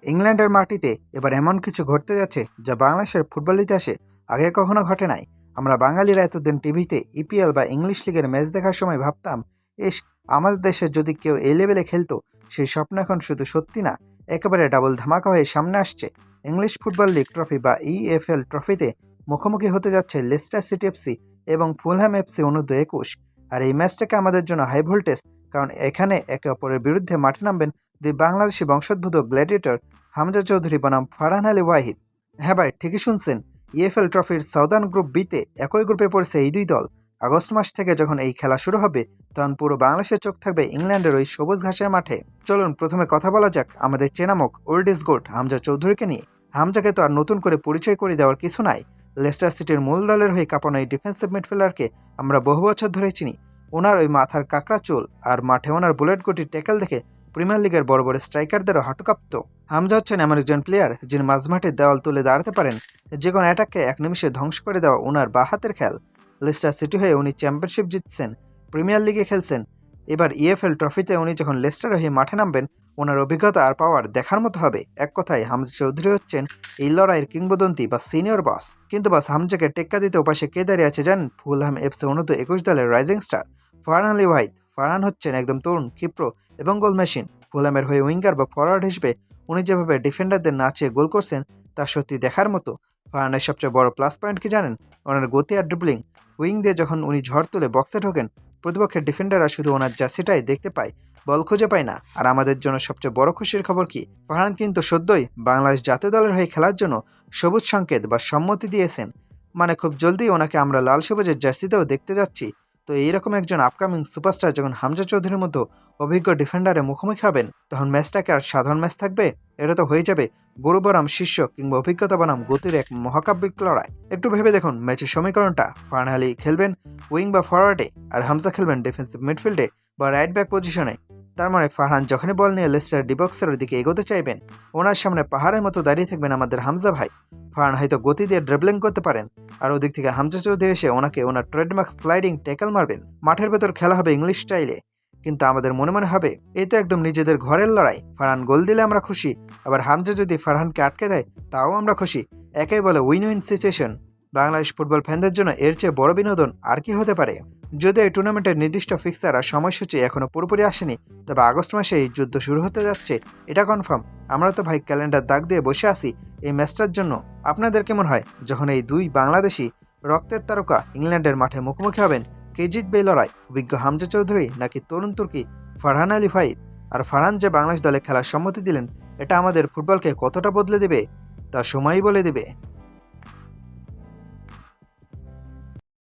ইংল্যান্ডের মাটিতে এবার এমন কিছু ঘটতে যাচ্ছে যা বাংলাদেশের ফুটবল ইতিহাসে আগে কখনো ঘটে নাই। আমরা বাঙালিরা এতদিন টিভিতে ইপিএল বা ইংলিশ লিগের ম্যাচ দেখার সময় ভাবতাম, ইস, আমাদের দেশে যদি কেউ এই লেভেলে খেলতো। সেই স্বপ্ন এখন শুধু সত্যি না, একেবারে ডাবল ধামাকা হয়ে সামনে আসছে। ইংলিশ ফুটবল লিগ ট্রফি বা ইএফএল ট্রফিতে মুখোমুখি হতে যাচ্ছে লেস্টার সিটি এফসি এবং ফুলহ্যাম এফসি অনূর্ধ্ব 21। আর এই ম্যাচটাকে আমাদের জন্য হাই ভোল্টেজ, কারণ এখানে একে অপরের বিরুদ্ধে মাঠে নামবেন দুই বাংলাদেশি বংশোদ্ভূত গ্ল্যাডিয়েটর হামজা চৌধুরী বনাম ফারহান আলী ওয়াহিদ। হ্যাঁ ভাই, ঠিকই শুনছেন। ইএফএল ট্রফির সাউদার্ন গ্রুপ বিতে একই গ্রুপে পড়েছে এই দুই দল। আগস্ট মাস থেকে যখন এই খেলা শুরু হবে, তখন পুরো বাংলাদেশের চোখ থাকবে ইংল্যান্ডের ওই সবুজ ঘাসের মাঠে। চলুন প্রথমে কথা বলা যাক আমাদের চেনামুখ ওল্ড ইজ গোল্ড হামজা চৌধুরীকে নিয়ে। হামজাকে তো আর নতুন করে পরিচয় করে দেওয়ার কিছু নাই। লেস্টার সিটির মূল দলের হয়ে কাঁপানো এই ডিফেন্সিভ মিডফিল্ডারকে আমরা বহু বছর ধরে চিনি। ওনার ওই মাথার কাঁকড়া চুল আর মাঠে ওনার বুলেট গতি ট্যাকেল দেখে প্রিমিয়ার লিগের বড় বড় স্ট্রাইকারদেরও হাঁটু কাঁপত। হামজা হচ্ছেন এমন একজন প্লেয়ার যিনি মাঝমাঠে দেওয়াল তুলে দাঁড়াতে পারেন। যে কোনো অ্যাটাককে এক নিমিষে ধ্বংস করে দেওয়া ওনার বা হাতের খেল। লেস্টার সিটি হয়ে উনি চ্যাম্পিয়নশিপ জিতছেন, প্রিমিয়ার লিগে খেলছেন। এবার ইএফএল ট্রফিতে উনি যখন লেস্টার হয়ে মাঠে নামবেন, ওনার অভিজ্ঞতা আর পাওয়ার দেখার মতো হবে। এক কথায় হামজা চৌধুরী হচ্ছেন এই লড়াইয়ের কিংবদন্তি বা সিনিয়র বস। কিন্তু বাস হামজাকে টেক্কা দিতে ওপাশে কে দাঁড়িয়ে আছে জানেন? ফুলহ্যাম এফসি অনূর্ধ্ব 21 দলের রাইজিং স্টার ফারহান আলী ওয়াহিদ। ফারহান হচ্ছেন একদম তরুণ, ক্ষিপ্র এবং গোল মেশিন। ফুলহ্যামের হয়ে উইঙ্গার বা ফরওয়ার্ড হিসেবে উনি যেভাবে ডিফেন্ডারদের নাচিয়ে গোল করছেন তা সত্যি দেখার মতো। ফারহানের সবচেয়ে বড় প্লাস পয়েন্ট কি জানেন? ওনার গতি আর ড্রিবলিং। উইং দিয়ে যখন উনি ঝড় তুলে বক্সে ঢোকেন, প্রতিপক্ষের ডিফেন্ডাররা শুধু ওনার জার্সিটাই দেখতে পায়, বল খুঁজে পায় না। আর আমাদের জন্য সবচেয়ে বড় খুশির খবর কি, ফারহান কিন্তু সদ্যই বাংলাদেশ জাতীয় দলের হয়ে খেলার জন্য সবুজ সংকেত বা সম্মতি দিয়েছেন। মানে খুব জলদি ওনাকে আমরা লাল সবুজের জার্সিতেও দেখতে যাচ্ছি। তো এইরকম একজন আপকামিং সুপারস্টার যখন হামজা চৌধুরীর মতো অভিজ্ঞ ডিফেন্ডারে মুখোমুখি হবেন, তখন ম্যাচটাকে আর সাধারণ ম্যাচ থাকবে? এটা তো হয়ে যাবে গরু বনাম শিষ্য কিংবা অভিজ্ঞতা বনাম গতির এক মহাকাব্যিক লড়াই। একটু ভেবে দেখুন ম্যাচের সমীকরণটা। ফারহান আলী খেলবেন উইং বা ফরওয়ার্ডে, আর হামজা খেলবেন ডিফেন্সিভ মিডফিল্ডে বা রাইট ব্যাক পজিশনে। তার মানে ফারহান যখনই বল নিয়ে লেস্টার ডিবক্সের দিকে এগোতে চাইবেন, ওনার সামনে পাহাড়ের মতো দাঁড়িয়ে থাকবেন আমাদের হামজা ভাই। ফারহান হয়তো গতি দিয়ে ড্রিবলিং করতে পারেন, আর ওদিক থেকে হামজা চৌধুরী এসে ওনাকে ওনার ট্রেডমার্ক স্লাইডিং ট্যাকল মারবেন। মাঠের ভেতর খেলা হবে ইংলিশ স্টাইলে, কিন্তু আমাদের মনে মনে হবে এই তো একদম নিজেদের ঘরের লড়াই। ফারহান গোল দিলে আমরা খুশি, আবার হামজা যদি ফারহানকে আটকে দেয় তাও আমরা খুশি। একেই বলে win win situation. Bangladesh football ফ্যানদের জন্য এর চেয়ে বড় বিনোদন আর কি হতে পারে? যদিও এই টুর্নামেন্টের নির্দিষ্ট ফিক্সার আর সময়সূচি এখনো পুরোপুরি আসেনি, তবে আগস্ট মাসে এই যুদ্ধ শুরু হতে যাচ্ছে, এটা কনফার্ম। আমরা তো ভাই ক্যালেন্ডার দাগ দিয়ে বসে আছি এই ম্যাচটার জন্য। আপনাদের কেমন হয় যখন এই দুই বাংলাদেশি রক্তের তারকা ইংল্যান্ডের মাঠে মুখোমুখি হবেন? কে জিতবে এই লড়াই, অভিজ্ঞ হামজা চৌধুরী নাকি তরুণ তুর্কি ফারহান আলী ওয়াহিদ? আর ফারহান যে বাংলাদেশ দলে খেলার সম্মতি দিলেন, এটা আমাদের ফুটবলকে কতটা বদলে দেবে তা সময়ই বলে দেবে।